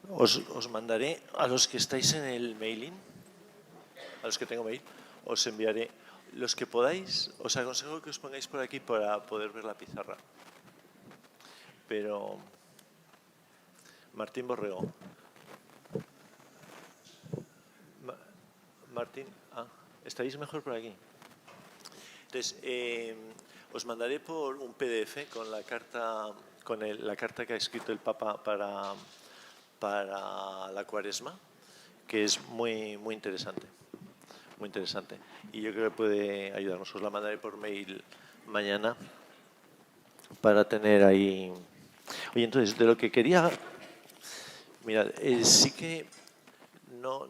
Os mandaré, a los que estáis en el mailing, a los que tengo mail, os enviaré. Los que podáis, os aconsejo que os pongáis por aquí para poder ver la pizarra. Pero, Martín Borrego. Martín, ¿estáis mejor por aquí? Entonces, os mandaré por un PDF con la carta, la carta que ha escrito el Papa para la Cuaresma, que es muy, muy interesante. Muy interesante. Y yo creo que puede ayudarnos. Os la mandaré por mail mañana para tener ahí. Oye, entonces, de lo que quería. Mira, sí que no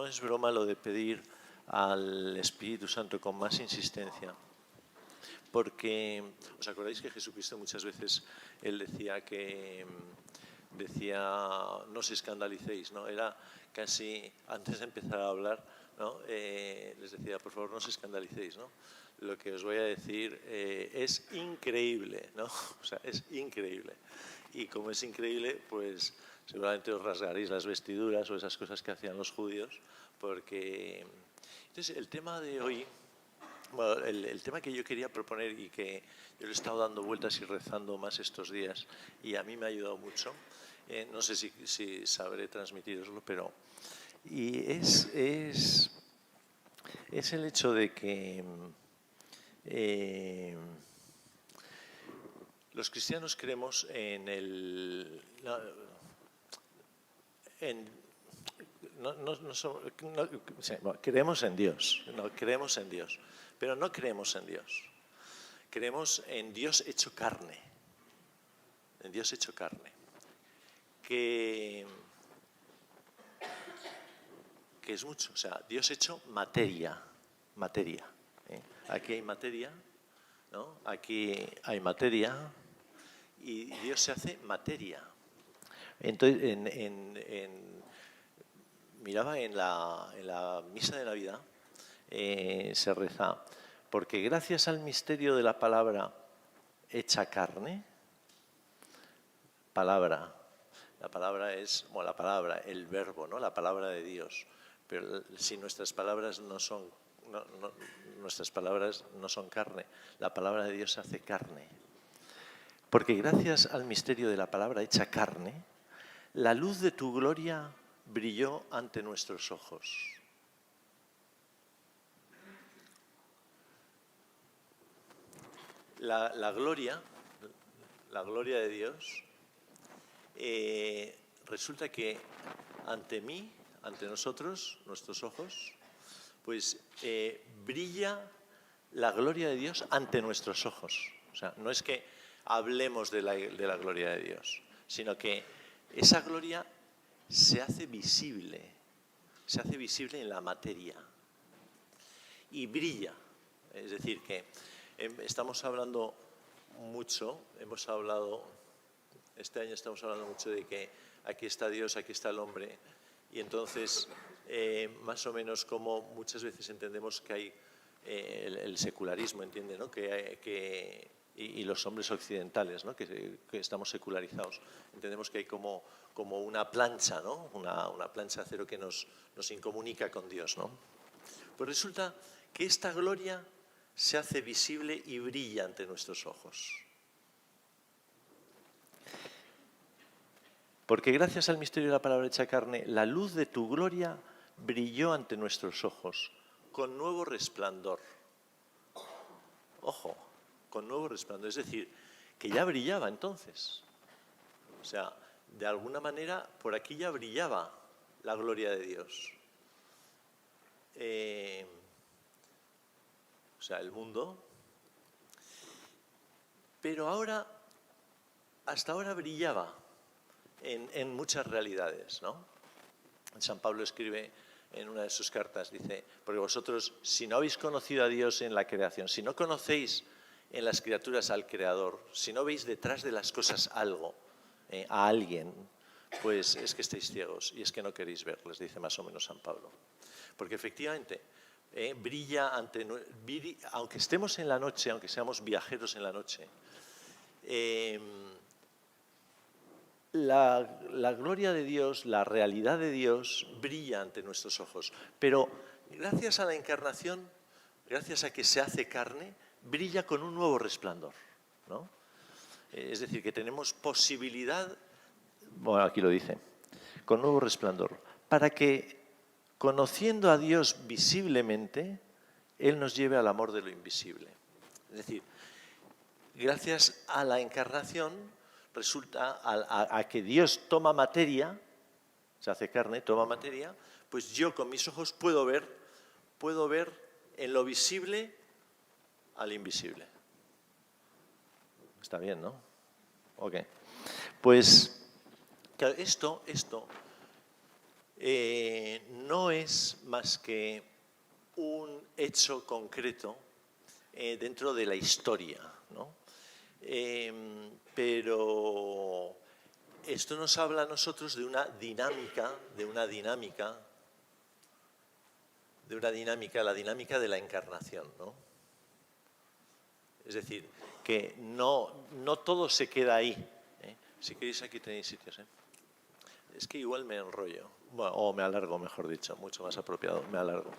es broma lo de pedir al Espíritu Santo con más insistencia. Porque, ¿os acordáis que Jesucristo muchas veces, él decía no os escandalicéis, ¿no? Era casi, antes de empezar a hablar, ¿no? Les decía, por favor, no os escandalicéis, ¿no? Lo que os voy a decir es increíble, ¿no? O sea, es increíble. Y como es increíble, pues seguramente os rasgaréis las vestiduras o esas cosas que hacían los judíos, porque... Entonces, el tema de hoy... Bueno, el tema que yo quería proponer y que yo le he estado dando vueltas y rezando más estos días y a mí me ha ayudado mucho, no sé si sabré transmitiroslo, pero y es el hecho de que los cristianos creemos en el... creemos en Dios, creemos en Dios, pero no creemos en Dios. Creemos en Dios hecho carne, en Dios hecho carne, que es mucho, o sea, Dios hecho materia. Aquí hay materia, ¿no? Aquí hay materia y Dios se hace materia. Entonces, miraba en la misa de Navidad, se reza, porque gracias al misterio de la palabra hecha carne, la palabra es, bueno, el verbo, ¿no? La palabra de Dios. Pero si nuestras palabras no son carne, la palabra de Dios se hace carne. Porque gracias al misterio de la palabra hecha carne, la luz de tu gloria brilló ante nuestros ojos. La gloria de Dios, resulta que ante nosotros, nuestros ojos, pues brilla la gloria de Dios ante nuestros ojos. O sea, no es que hablemos de la gloria de Dios, sino que esa gloria se hace visible en la materia y brilla. Es decir, que estamos hablando mucho, este año estamos hablando mucho de que aquí está Dios, aquí está el hombre, y entonces más o menos como muchas veces entendemos que hay el secularismo, ¿entiende? ¿No? Y los hombres occidentales, ¿no? que estamos secularizados, entendemos que hay como una plancha, ¿no? una plancha de acero que nos incomunica con Dios, ¿no? Pues resulta que esta gloria se hace visible y brilla ante nuestros ojos. Porque gracias al misterio de la palabra hecha carne, la luz de tu gloria brilló ante nuestros ojos con nuevo resplandor. Ojo, con nuevo resplandor, es decir, que ya brillaba entonces. O sea, de alguna manera por aquí ya brillaba la gloria de Dios. O sea, el mundo. Pero ahora, hasta ahora brillaba en muchas realidades, ¿no? San Pablo escribe en una de sus cartas, dice, porque vosotros, si no habéis conocido a Dios en la creación, si no conocéis en las criaturas al Creador, si no veis detrás de las cosas algo, a alguien, pues es que estáis ciegos y es que no queréis ver, les dice más o menos San Pablo. Porque efectivamente, brilla aunque estemos en la noche, aunque seamos viajeros en la noche, la gloria de Dios, la realidad de Dios brilla ante nuestros ojos. Pero gracias a la encarnación, gracias a que se hace carne, brilla con un nuevo resplandor, ¿no? Es decir, que tenemos posibilidad, bueno, aquí lo dice, con nuevo resplandor, para que, conociendo a Dios visiblemente, Él nos lleve al amor de lo invisible. Es decir, gracias a la encarnación, resulta a que Dios toma materia, se hace carne, toma materia, pues yo con mis ojos puedo ver en lo visible al invisible. Está bien, ¿no? Ok. Pues claro, esto no es más que un hecho concreto dentro de la historia, ¿no? Pero esto nos habla a nosotros de una dinámica, la dinámica de la encarnación, ¿no? Es decir, que no todo se queda ahí, ¿eh? Si queréis, aquí tenéis sitios, ¿eh? Es que igual me enrollo, bueno, o me alargo, mejor dicho, mucho más apropiado, me alargo.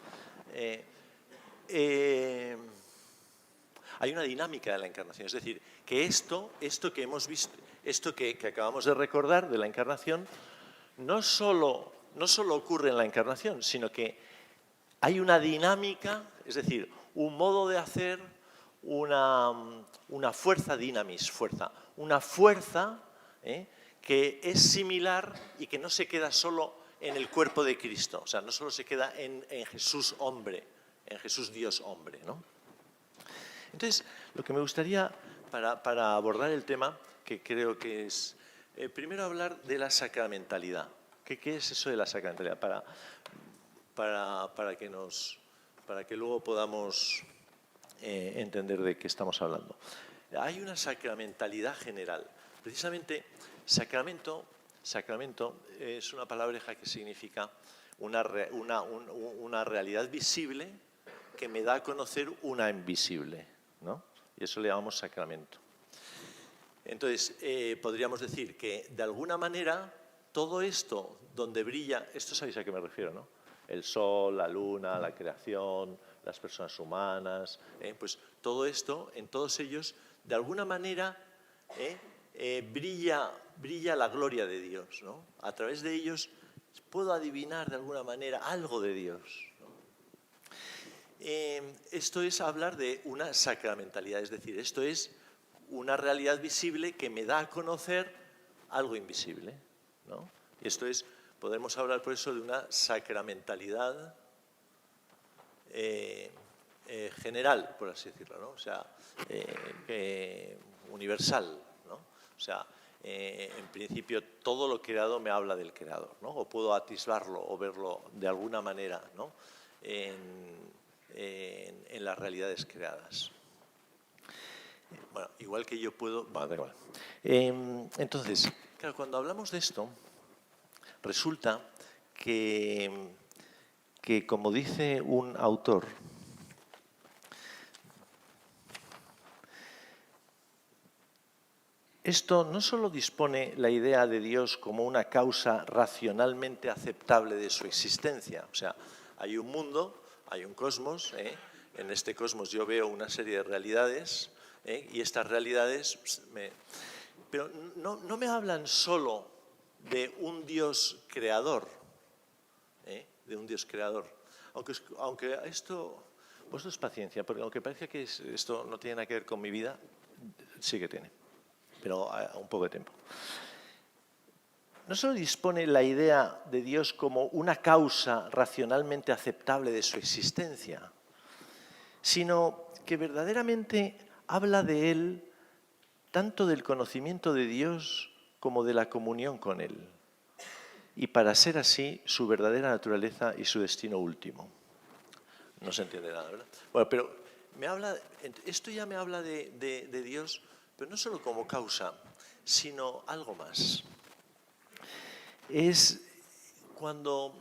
Hay una dinámica de la encarnación, es decir, que esto que hemos visto, esto que acabamos de recordar de la encarnación, no solo ocurre en la encarnación, sino que hay una dinámica, es decir, un modo de hacer, una fuerza, una fuerza que es similar y que no se queda solo en el cuerpo de Cristo, o sea, no solo se queda en Jesús hombre, en Jesús Dios hombre, ¿no? Entonces, lo que me gustaría, para abordar el tema, que creo que es, primero hablar de la sacramentalidad. ¿Qué es eso de la sacramentalidad? Para que luego podamos entender de qué estamos hablando. Hay una sacramentalidad general. Precisamente, sacramento es una palabreja que significa una realidad visible que me da a conocer una invisible, ¿no? Y eso le llamamos sacramento. Entonces, podríamos decir que, de alguna manera, todo esto donde brilla, esto sabéis a qué me refiero, ¿no? El sol, la luna, la creación, las personas humanas, pues todo esto, en todos ellos, de alguna manera, brilla la gloria de Dios, ¿no? A través de ellos puedo adivinar de alguna manera algo de Dios, ¿no? Esto es hablar de una sacramentalidad, es decir, esto es una realidad visible que me da a conocer algo invisible, ¿no? Y esto es, podemos hablar por eso de una sacramentalidad general, por así decirlo, ¿no? O sea, universal, ¿no? O sea, en principio todo lo creado me habla del creador, ¿no? O puedo atisbarlo o verlo de alguna manera, ¿no? En las realidades creadas. Bueno, igual que yo puedo... Bueno, da igual. Entonces, claro, cuando hablamos de esto, resulta que como dice un autor, esto no solo dispone la idea de Dios como una causa racionalmente aceptable de su existencia, o sea, hay un mundo, hay un cosmos, en este cosmos yo veo una serie de realidades, y estas realidades... Pero no me hablan solo de un Dios creador, de un Dios creador. Aunque esto... Vosotros paciencia, porque aunque parece que esto no tiene nada que ver con mi vida, sí que tiene, pero a un poco de tiempo. No solo dispone la idea de Dios como una causa racionalmente aceptable de su existencia, sino que verdaderamente habla de Él tanto del conocimiento de Dios como de la comunión con Él. Y para ser así, su verdadera naturaleza y su destino último. No se entiende nada, ¿verdad? Bueno, pero esto ya me habla de Dios, pero no solo como causa, sino algo más. Es cuando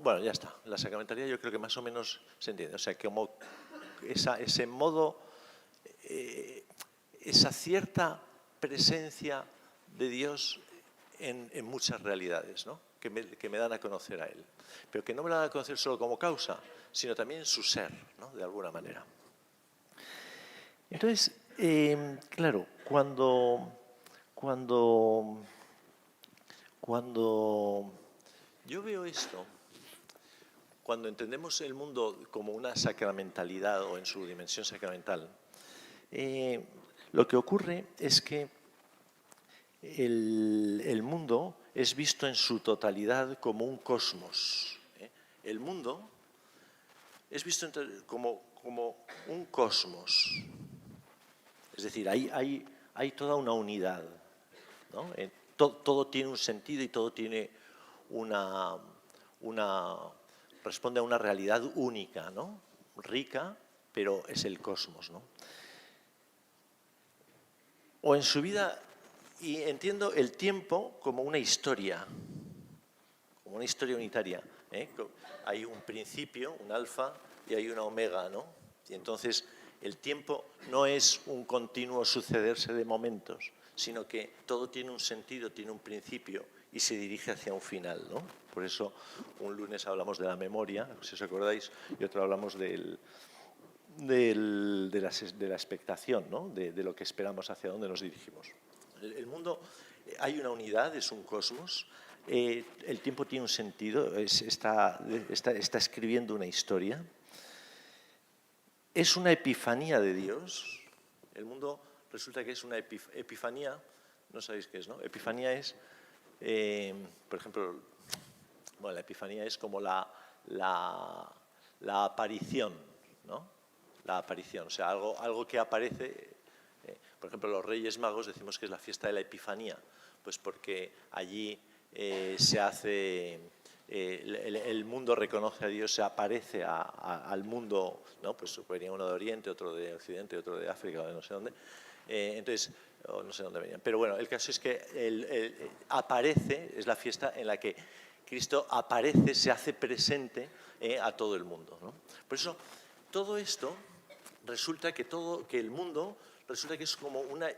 bueno, ya está, la sacramentalidad yo creo que más o menos se entiende. O sea, como ese modo, esa cierta presencia de Dios en muchas realidades, ¿no? que me dan a conocer a Él. Pero que no me dan a conocer solo como causa, sino también su ser, ¿no? De alguna manera. Entonces, claro, cuando yo veo esto, cuando entendemos el mundo como una sacramentalidad o en su dimensión sacramental, lo que ocurre es que el mundo es visto en su totalidad como un cosmos. El mundo es visto como un cosmos. Es decir, hay toda una unidad, ¿no? Todo tiene un sentido y todo tiene responde a una realidad única, ¿no? Rica, pero es el cosmos, ¿no? O en su vida, y entiendo el tiempo como una historia unitaria, ¿eh? Hay un principio, un alfa, y hay una omega, ¿no? Y entonces el tiempo no es un continuo sucederse de momentos, sino que todo tiene un sentido, tiene un principio y se dirige hacia un final, ¿no? Por eso un lunes hablamos de la memoria, si os acordáis, y otro hablamos de la expectación, ¿no? De lo que esperamos, hacia dónde nos dirigimos. El mundo, hay una unidad, es un cosmos. El tiempo tiene un sentido, está escribiendo una historia. Es una epifanía de Dios. El mundo resulta que es una epifanía. No sabéis qué es, ¿no? Epifanía es, por ejemplo, bueno, la epifanía es como la aparición, ¿no? La aparición, o sea, algo que aparece. Por ejemplo, los Reyes Magos decimos que es la fiesta de la Epifanía, pues porque allí se hace, el mundo reconoce a Dios, se aparece al mundo, ¿no? Pues venía uno de Oriente, otro de Occidente, otro de África, o de no sé dónde. Entonces, no sé dónde venían. Pero bueno, el caso es que aparece, es la fiesta en la que Cristo aparece, se hace presente a todo el mundo, ¿no? Por eso, todo esto resulta que el mundo resulta que es como una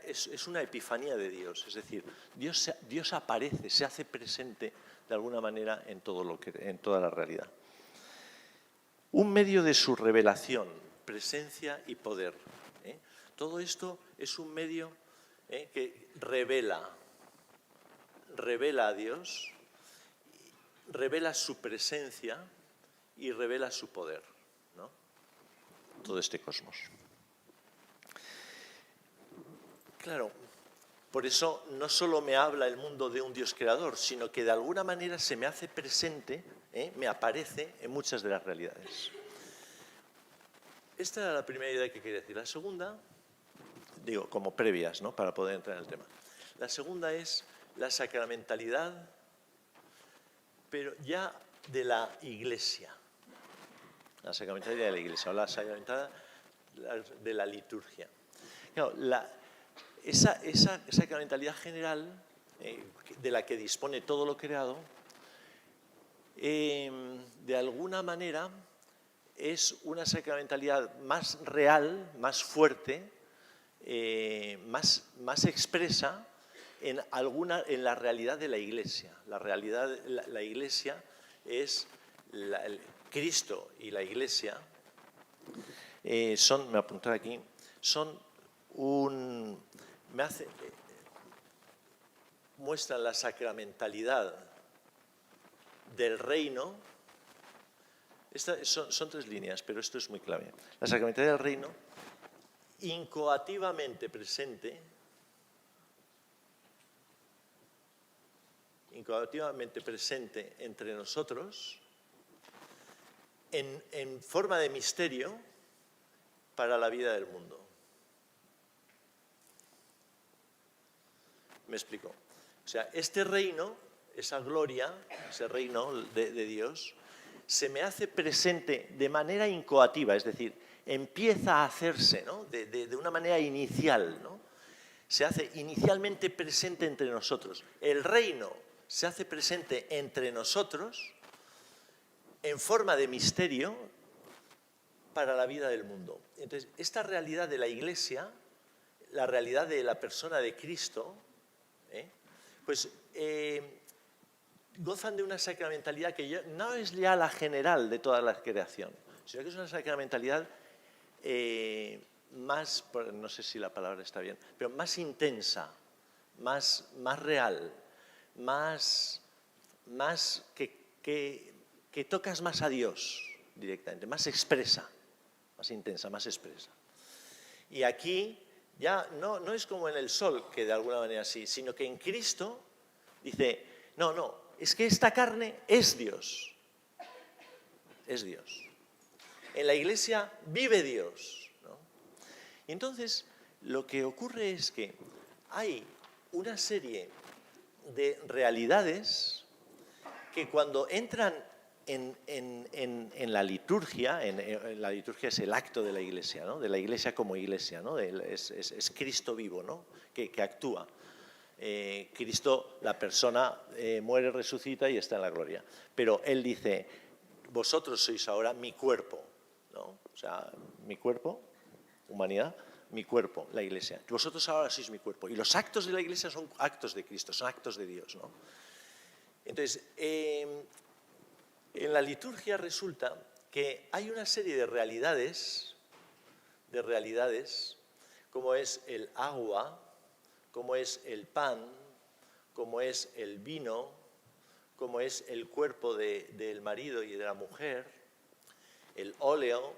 epifanía de Dios, es decir, Dios aparece, se hace presente de alguna manera en toda la realidad. Un medio de su revelación, presencia y poder. Todo esto es un medio que revela a Dios, revela su presencia y revela su poder, ¿no? Todo este cosmos. Claro, por eso no solo me habla el mundo de un Dios creador, sino que de alguna manera se me hace presente, me aparece en muchas de las realidades. Esta era la primera idea que quería decir. La segunda, digo, como previas, ¿no? Para poder entrar en el tema. La segunda es la sacramentalidad, pero ya de la Iglesia. La sacramentalidad de la Iglesia, o la sacramentalidad de la liturgia. Claro, esa sacramentalidad general de la que dispone todo lo creado, de alguna manera es una sacramentalidad más real, más fuerte, más expresa en la realidad de la Iglesia. La Iglesia es Cristo y la Iglesia me apunté aquí, muestran la sacramentalidad del reino. Son tres líneas, pero esto es muy clave. La sacramentalidad del reino, incoativamente presente entre nosotros, en forma de misterio para la vida del mundo. Me explico. O sea, este reino, esa gloria, ese reino de Dios, se me hace presente de manera incoativa, es decir, empieza a hacerse, ¿no? de una manera inicial, ¿no? Se hace inicialmente presente entre nosotros. El reino se hace presente entre nosotros en forma de misterio para la vida del mundo. Entonces, esta realidad de la Iglesia, la realidad de la persona de Cristo, pues gozan de una sacramentalidad que ya no es ya la general de toda la creación, sino que es una sacramentalidad más, no sé si la palabra está bien, pero más intensa, más real, más que tocas más a Dios directamente, más expresa, más intensa, más expresa. Y aquí ya no es como en el sol, que de alguna manera sí, sino que en Cristo dice, no, es que esta carne es Dios. Es Dios. En la Iglesia vive Dios, ¿no? Y entonces lo que ocurre es que hay una serie de realidades que cuando entran en la liturgia, la liturgia es el acto de la Iglesia, ¿no? De la Iglesia como Iglesia, ¿no? Es Cristo vivo, ¿no? que actúa. Cristo, la persona, muere, resucita y está en la gloria. Pero Él dice, vosotros sois ahora mi cuerpo, ¿no? O sea, mi cuerpo, humanidad, mi cuerpo, la Iglesia. Vosotros ahora sois mi cuerpo. Y los actos de la Iglesia son actos de Cristo, son actos de Dios, ¿no? Entonces, en la liturgia resulta que hay una serie de realidades, como es el agua, como es el pan, como es el vino, como es el cuerpo del marido y de la mujer, el óleo.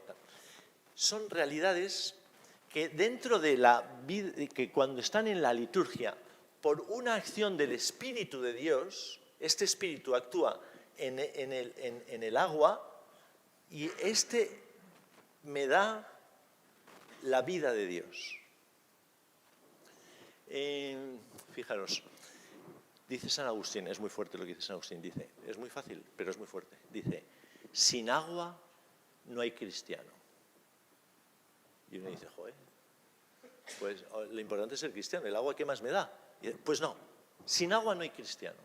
Son realidades que dentro de la vida, que cuando están en la liturgia, por una acción del Espíritu de Dios, este Espíritu actúa en el agua y este me da la vida de Dios. Fijaros, dice San Agustín, es muy fuerte lo que dice San Agustín, dice, es muy fácil, pero es muy fuerte, dice, sin agua no hay cristiano. Y uno dice, joder, pues lo importante es ser cristiano, ¿el agua qué más me da? Pues no, sin agua no hay cristiano.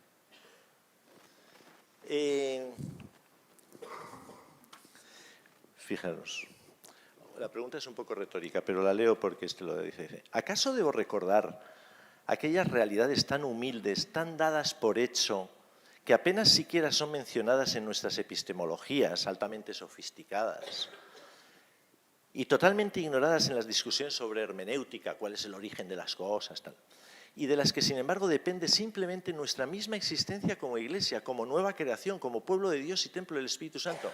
Fijaros, la pregunta es un poco retórica, pero la leo porque este lo dice. ¿Acaso debo recordar aquellas realidades tan humildes, tan dadas por hecho, que apenas siquiera son mencionadas en nuestras epistemologías altamente sofisticadas y totalmente ignoradas en las discusiones sobre hermenéutica, cuál es el origen de las cosas, tal, y de las que, sin embargo, depende simplemente nuestra misma existencia como Iglesia, como nueva creación, como pueblo de Dios y templo del Espíritu Santo?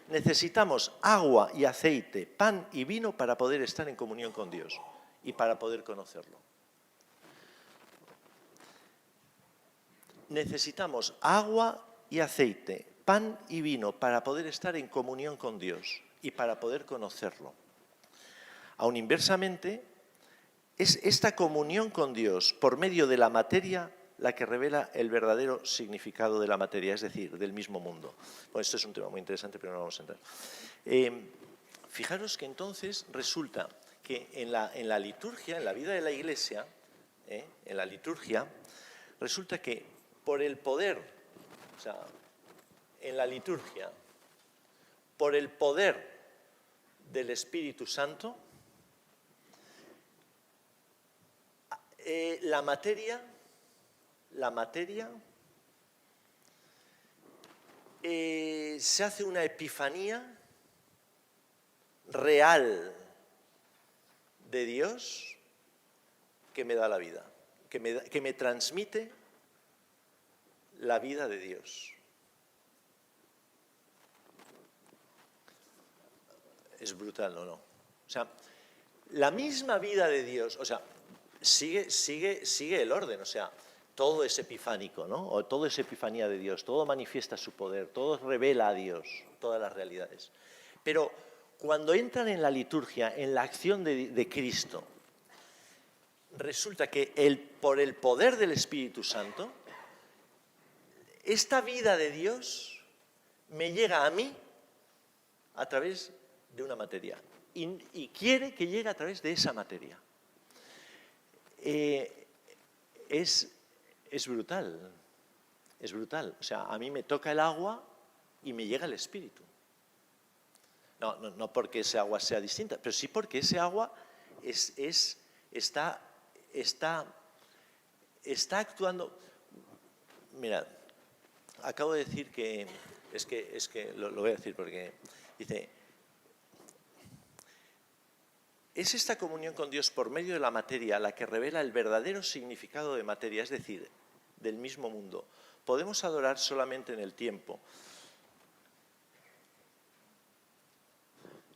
Necesitamos agua y aceite, pan y vino para poder estar en comunión con Dios y para poder conocerlo. Necesitamos agua y aceite, pan y vino para poder estar en comunión con Dios y para poder conocerlo. Aún inversamente, es esta comunión con Dios por medio de la materia la que revela el verdadero significado de la materia, es decir, del mismo mundo. Bueno, esto es un tema muy interesante, pero no vamos a entrar. Fijaros que entonces resulta que en la liturgia, en la vida de la Iglesia, en la liturgia, resulta que por el poder, o sea, en la liturgia, por el poder del Espíritu Santo, la materia se hace una epifanía real de Dios que me da la vida, que me transmite la vida de Dios. Es brutal, ¿no? O sea, la misma vida de Dios, o sea, sigue el orden, o sea, todo es epifánico, ¿no? O todo es epifanía de Dios, todo manifiesta su poder, todo revela a Dios, todas las realidades. Pero cuando entran en la liturgia, en la acción de Cristo, resulta que por el poder del Espíritu Santo, esta vida de Dios me llega a mí a través de una materia y quiere que llegue a través de esa materia. Es brutal, es brutal. O sea, a mí me toca el agua y me llega el Espíritu. No porque ese agua sea distinta, pero sí porque ese agua está actuando. mirad, acabo de decir que, es que lo voy a decir porque dice, es esta comunión con Dios por medio de la materia la que revela el verdadero significado de materia, es decir, del mismo mundo. Podemos adorar solamente en el tiempo.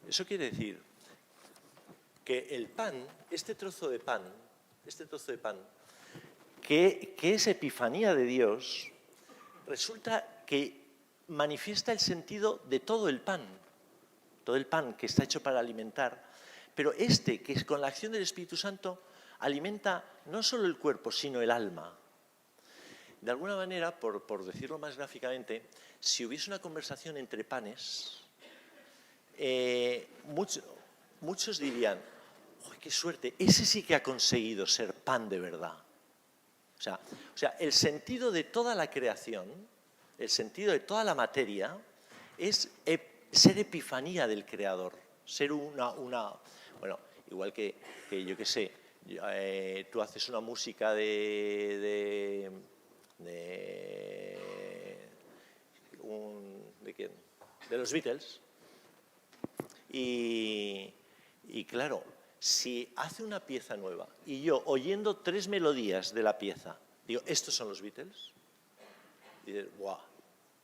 Eso quiere decir que el pan, este trozo de pan, que es epifanía de Dios, resulta que manifiesta el sentido de todo el pan que está hecho para alimentar, pero que es con la acción del Espíritu Santo, alimenta no solo el cuerpo, sino el alma. De alguna manera, por decirlo más gráficamente, si hubiese una conversación entre panes, muchos dirían, ¡ay, qué suerte! Ese sí que ha conseguido ser pan de verdad. O sea, el sentido de toda la creación, el sentido de toda la materia, es ser epifanía del Creador, ser bueno, igual que yo qué sé, tú haces una música ¿de quién? De los Beatles, y claro, si hace una pieza nueva y yo, oyendo 3 melodías de la pieza, digo, ¿estos son los Beatles? Y dices, ¡guau!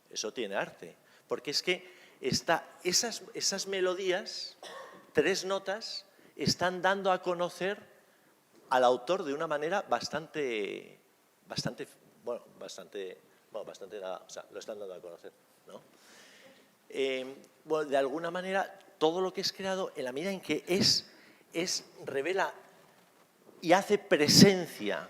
Eso tiene arte. Porque es que esas melodías, 3 notas, están dando a conocer al autor de una manera bastante nada, o sea, lo están dando a conocer, ¿no? Bueno, de alguna manera, todo lo que es creado, en la medida en que revela y hace presencia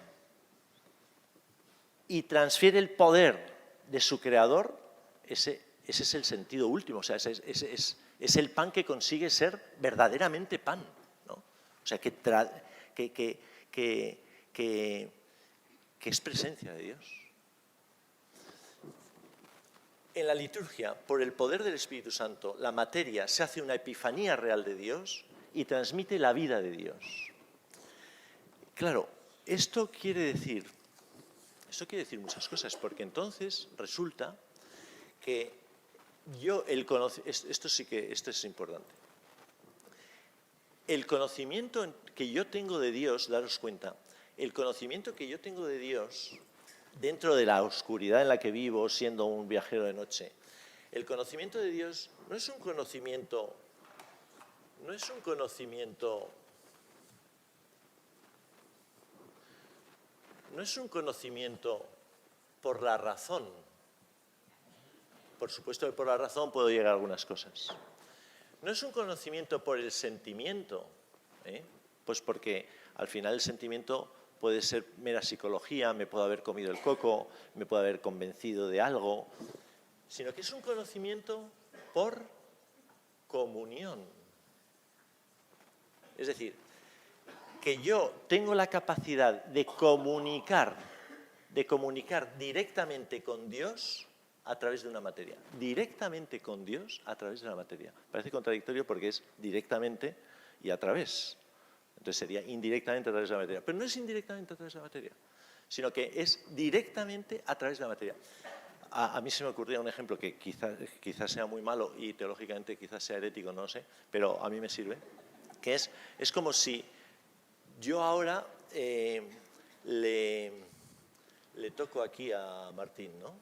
y transfiere el poder de su creador, ese es el sentido último, o sea, es el pan que consigue ser verdaderamente pan, ¿no? O sea, que es presencia de Dios. En la liturgia, por el poder del Espíritu Santo, la materia se hace una epifanía real de Dios y transmite la vida de Dios. Claro, esto quiere decir muchas cosas, porque entonces resulta que esto es importante. El conocimiento que yo tengo de Dios, daros cuenta, el conocimiento que yo tengo de Dios dentro de la oscuridad en la que vivo, siendo un viajero de noche, el conocimiento de Dios no es un conocimiento por la razón. Por supuesto que por la razón puedo llegar a algunas cosas. No es un conocimiento por el sentimiento, pues porque al final el sentimiento puede ser mera psicología, me puedo haber comido el coco, me puedo haber convencido de algo, sino que es un conocimiento por comunión. Es decir, que yo tengo la capacidad de comunicar directamente con Dios a través de una materia. Directamente con Dios a través de la materia. Parece contradictorio porque es directamente y a través. Entonces sería indirectamente a través de la materia. Pero no es indirectamente a través de la materia, sino que es directamente a través de la materia. A mí se me ocurría un ejemplo que quizás sea muy malo y teológicamente quizás sea herético, no lo sé, pero a mí me sirve, que es como si yo ahora le toco aquí a Martín, ¿no?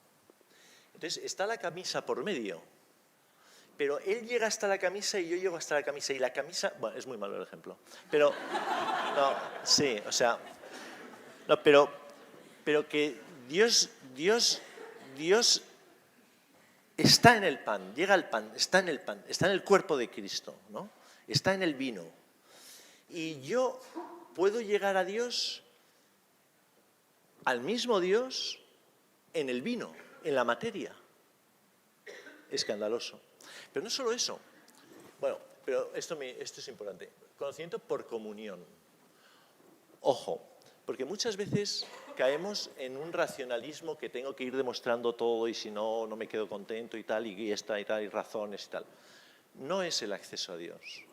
Entonces está la camisa por medio, pero él llega hasta la camisa y yo llego hasta la camisa, y la camisa, bueno, es muy malo el ejemplo, pero, no, sí, o sea, no, pero que Dios está en el pan, llega al pan, está en el cuerpo de Cristo, ¿no? Está en el vino. Y yo puedo llegar a Dios, al mismo Dios, en el vino, en la materia. Escandaloso. Pero no solo eso. Bueno, pero esto es importante. Conocimiento por comunión. Ojo, porque muchas veces caemos en un racionalismo que tengo que ir demostrando todo y si no, no me quedo contento y tal, y razones y tal. No es el acceso a Dios.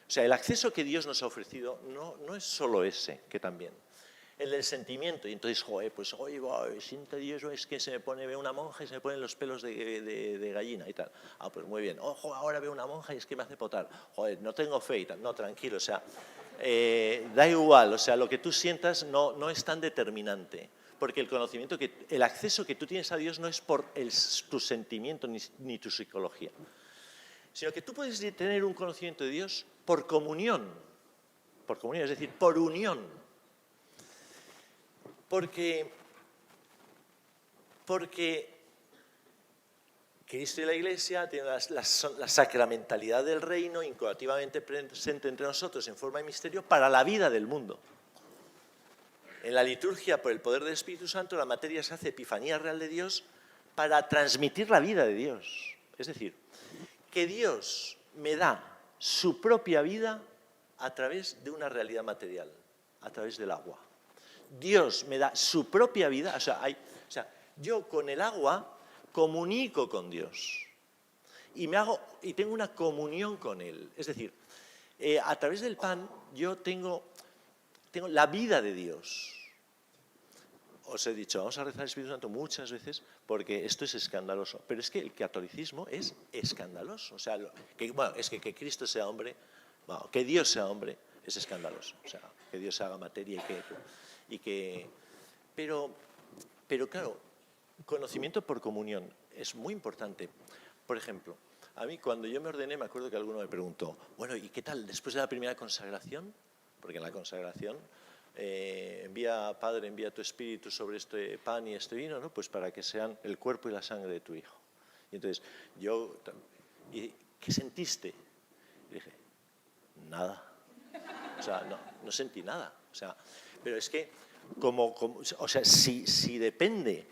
O sea, el acceso que Dios nos ha ofrecido no es solo ese, que también. el del sentimiento. Y entonces, joder, pues, oye, siento Dios, es que se me pone, veo una monja y se me ponen los pelos de gallina y tal. Ah, pues muy bien. Ojo, ahora veo una monja y es que me hace potar. Joder, no tengo fe y tal. No, tranquilo, o sea, da igual, o sea, lo que tú sientas no es tan determinante. Porque el conocimiento, el acceso que tú tienes a Dios no es por tu sentimiento ni tu psicología, sino que tú puedes tener un conocimiento de Dios por comunión, es decir, por unión. Porque Cristo y la Iglesia tienen la sacramentalidad del reino incoativamente presente entre nosotros en forma de misterio para la vida del mundo. En la liturgia, por el poder del Espíritu Santo, la materia se hace epifanía real de Dios para transmitir la vida de Dios. Es decir, que Dios me da su propia vida a través de una realidad material, a través del agua. Dios me da su propia vida, o sea, yo con el agua comunico con Dios y tengo una comunión con Él. Es decir, a través del pan yo tengo la vida de Dios. Os he dicho, vamos a rezar al Espíritu Santo muchas veces porque esto es escandaloso. Pero es que el catolicismo es escandaloso. O sea, que Cristo sea hombre, que Dios sea hombre, es escandaloso. O sea, que Dios haga materia pero claro, conocimiento por comunión es muy importante. Por ejemplo, a mí cuando yo me ordené, me acuerdo que alguno me preguntó, bueno, ¿y qué tal después de la primera consagración? Porque en la consagración Padre, envía tu espíritu sobre este pan y este vino, ¿no? Pues para que sean el cuerpo y la sangre de tu Hijo. Y entonces ¿qué sentiste? Y dije, nada. O sea, no sentí nada. O sea, pero es que, si depende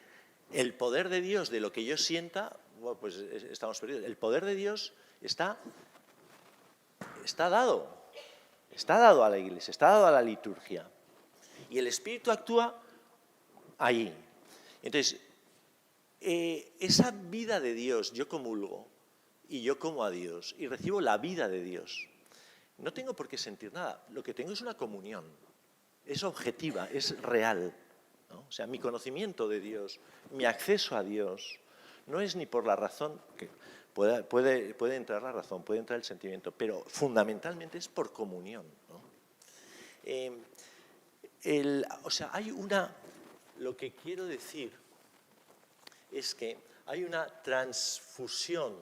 el poder de Dios de lo que yo sienta, bueno, pues estamos perdidos. El poder de Dios está dado a la Iglesia, está dado a la liturgia. Y el Espíritu actúa ahí. Entonces, esa vida de Dios, yo comulgo y yo como a Dios y recibo la vida de Dios. No tengo por qué sentir nada, lo que tengo es una comunión, es objetiva, es real, ¿no? O sea, mi conocimiento de Dios, mi acceso a Dios, no es ni por la razón, que puede entrar la razón, puede entrar el sentimiento, pero fundamentalmente es por comunión, ¿no? Lo que quiero decir es que hay una transfusión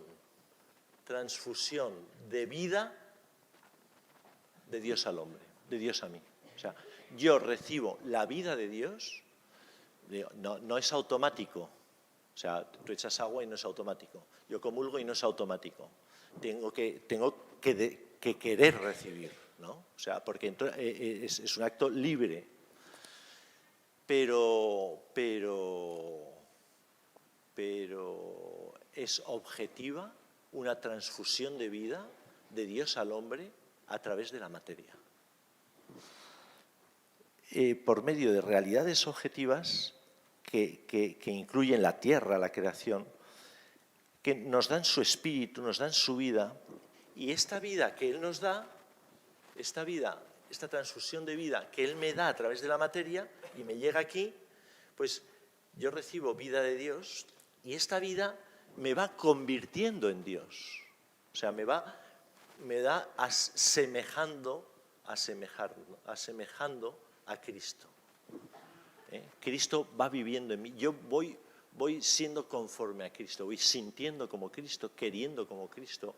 de vida de Dios al hombre, de Dios a mí. O sea, yo recibo la vida de Dios, no es automático. O sea, tú echas agua y no es automático. Yo comulgo y no es automático. Tengo que querer recibir, ¿no? O sea, porque es un acto libre. Pero es objetiva una transfusión de vida de Dios al hombre a través de la materia. Por medio de realidades objetivas que incluyen la tierra, la creación, que nos dan su espíritu, nos dan su vida, y esta vida que Él nos da, esta transfusión de vida que Él me da a través de la materia y me llega aquí, pues yo recibo vida de Dios y esta vida me va convirtiendo en Dios. O sea, me da asemejando a Cristo. Cristo va viviendo en mí. Yo voy siendo conforme a Cristo, voy sintiendo como Cristo, queriendo como Cristo,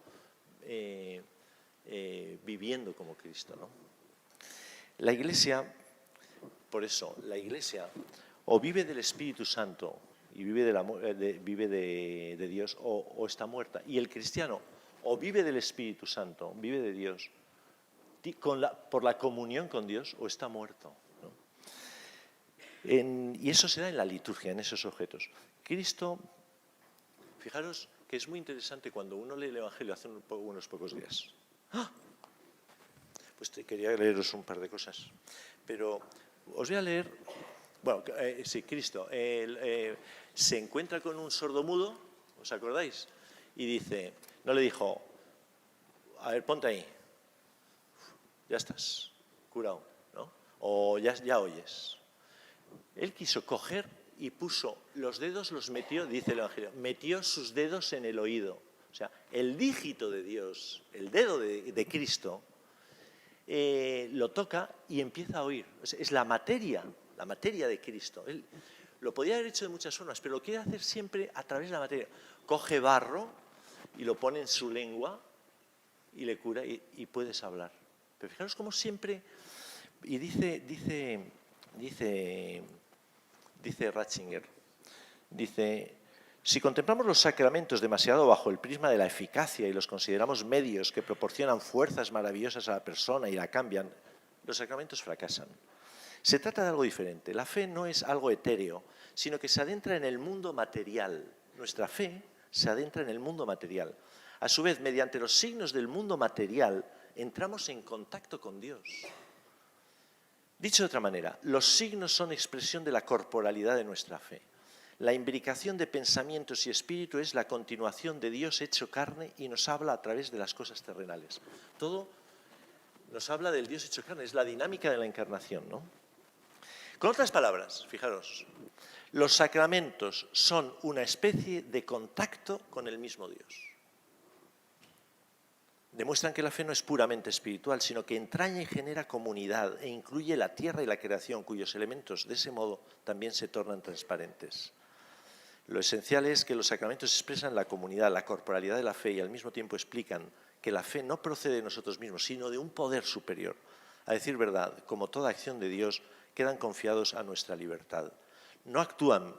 viviendo como Cristo, ¿no? La Iglesia, por eso, la Iglesia o vive del Espíritu Santo y vive de Dios o está muerta. Y el cristiano o vive del Espíritu Santo, vive de Dios, por la comunión con Dios, o está muerto, ¿no? Y eso se da en la liturgia, en esos objetos. Cristo, fijaros que es muy interesante cuando uno lee el Evangelio hace unos pocos días. ¡Ah! Pues quería leeros un par de cosas. Pero os voy a leer. Bueno, sí, Cristo se encuentra con un sordomudo, ¿os acordáis? Y dice, no le dijo, a ver, ponte ahí, ya estás, curado, ¿no? O ya oyes. Él quiso coger y puso los dedos, los metió, dice el Evangelio, metió sus dedos en el oído. O sea, el dígito de Dios, el dedo de Cristo, lo toca y empieza a oír. Es la materia de Cristo. Él lo podía haber hecho de muchas formas, pero lo quiere hacer siempre a través de la materia. Coge barro y lo pone en su lengua y le cura y puedes hablar. Pero fijaros cómo siempre, y dice Ratzinger, dice, si contemplamos los sacramentos demasiado bajo el prisma de la eficacia y los consideramos medios que proporcionan fuerzas maravillosas a la persona y la cambian, los sacramentos fracasan. Se trata de algo diferente. La fe no es algo etéreo, sino que se adentra en el mundo material. Nuestra fe se adentra en el mundo material. A su vez, mediante los signos del mundo material, entramos en contacto con Dios. Dicho de otra manera, los signos son expresión de la corporalidad de nuestra fe. La imbricación de pensamientos y espíritu es la continuación de Dios hecho carne y nos habla a través de las cosas terrenales. Todo nos habla del Dios hecho carne, es la dinámica de la encarnación, ¿no? Con otras palabras, fijaros, los sacramentos son una especie de contacto con el mismo Dios. Demuestran que la fe no es puramente espiritual, sino que entraña y genera comunidad e incluye la tierra y la creación, cuyos elementos de ese modo también se tornan transparentes. Lo esencial es que los sacramentos expresan la comunidad, la corporalidad de la fe y al mismo tiempo explican que la fe no procede de nosotros mismos, sino de un poder superior. A decir verdad, como toda acción de Dios, quedan confiados a nuestra libertad. No actúan,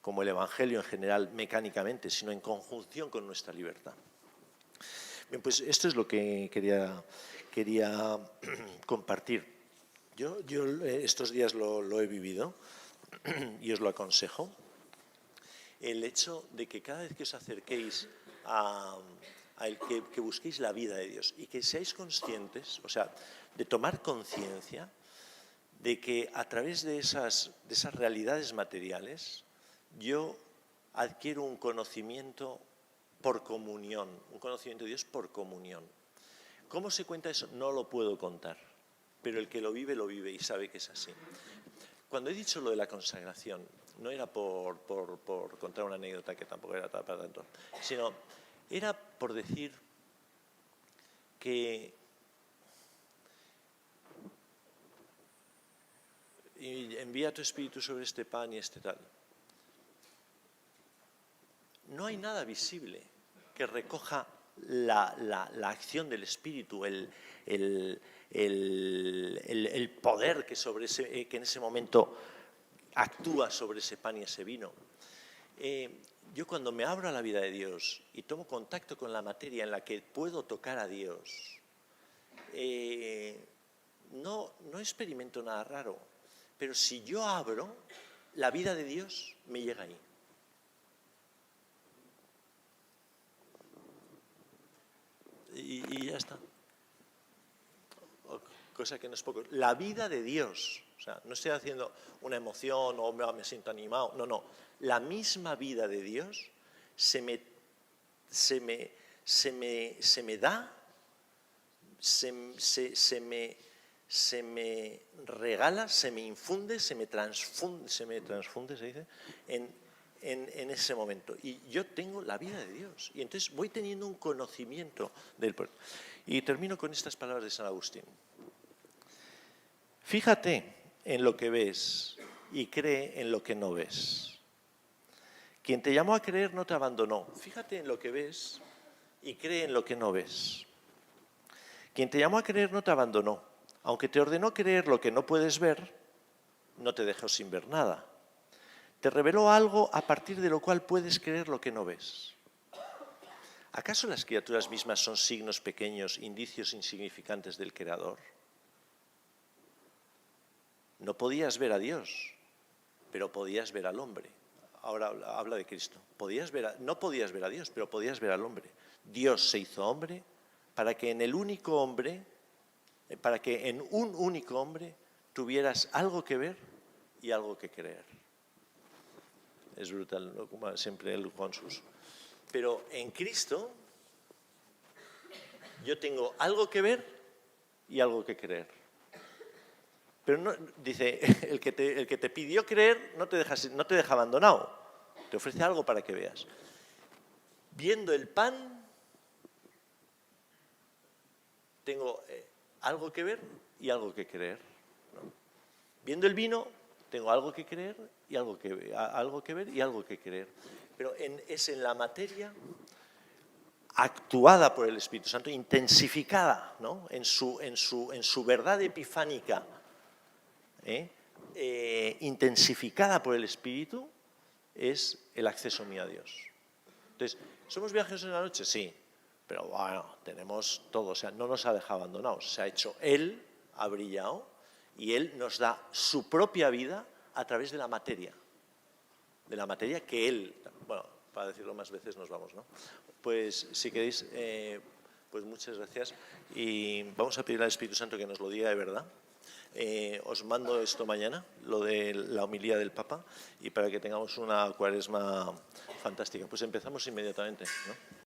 como el Evangelio en general, mecánicamente, sino en conjunción con nuestra libertad. Bien, pues esto es lo que quería compartir. Yo estos días lo he vivido y os lo aconsejo. El hecho de que cada vez que os acerquéis que busquéis la vida de Dios y que seáis conscientes, o sea, de tomar conciencia de que a través de esas realidades materiales yo adquiero un conocimiento por comunión, un conocimiento de Dios por comunión. ¿Cómo se cuenta eso? No lo puedo contar, pero el que lo vive y sabe que es así. Cuando he dicho lo de la consagración, no era por contar una anécdota que tampoco era para tanto, sino era por decir que envía tu espíritu sobre este pan y este tal. No hay nada visible que recoja la acción del espíritu, el poder que en ese momento actúa sobre ese pan y ese vino. Yo cuando me abro a la vida de Dios y tomo contacto con la materia en la que puedo tocar a Dios, no experimento nada raro, pero si yo abro, la vida de Dios me llega ahí. Y ya está. Cosa que no es poco. La vida de Dios. O sea, no estoy haciendo una emoción o me siento animado. No. La misma vida de Dios se me da, se me regala, se me infunde, se me transfunde, se dice, en ese momento. Y yo tengo la vida de Dios. Y entonces voy teniendo un conocimiento del pueblo. Y termino con estas palabras de San Agustín. Fíjate en lo que ves y cree en lo que no ves. Quien te llamó a creer no te abandonó. Fíjate en lo que ves y cree en lo que no ves. Quien te llamó a creer no te abandonó. Aunque te ordenó creer lo que no puedes ver, no te dejó sin ver nada. Te reveló algo a partir de lo cual puedes creer lo que no ves. ¿Acaso las criaturas mismas son signos pequeños, indicios insignificantes del Creador? No podías ver a Dios, pero podías ver al hombre. Ahora habla de Cristo. No podías ver a Dios, pero podías ver al hombre. Dios se hizo hombre para que en un único hombre tuvieras algo que ver y algo que creer. Es brutal, ¿no? Como siempre el Consus. Pero en Cristo yo tengo algo que ver y algo que creer. pero no, dice, el que te pidió creer no te deja abandonado, te ofrece algo para que veas. Viendo el pan, tengo algo que ver y algo que creer, ¿no? Viendo el vino, tengo algo que creer y algo que ver y algo que creer. Pero es en la materia actuada por el Espíritu Santo, intensificada, ¿no? en su verdad epifánica, intensificada por el Espíritu, es el acceso mío a Dios. Entonces, ¿somos viajeros en la noche? Sí, pero bueno, tenemos todo, o sea, no nos ha dejado abandonados, se ha hecho Él, ha brillado, y Él nos da su propia vida a través de la materia que Él, bueno, para decirlo más veces nos vamos, ¿no? Pues si queréis, pues muchas gracias y vamos a pedir al Espíritu Santo que nos lo diga de verdad. Os mando esto mañana, lo de la homilía del Papa, y para que tengamos una cuaresma fantástica. Pues empezamos inmediatamente, ¿no?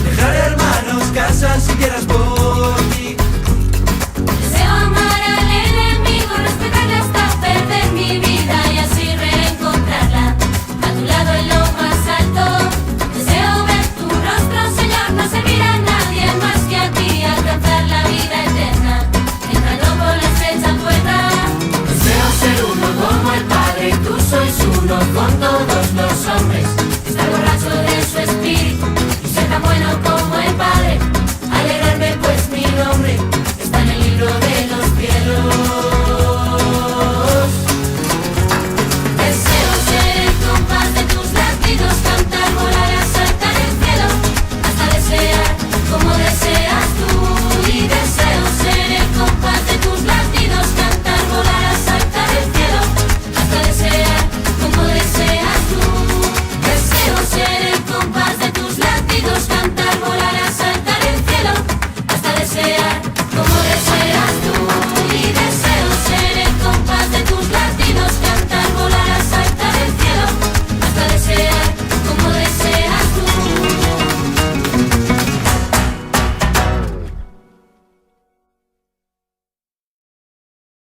Dejar hermanos, casas y tierras.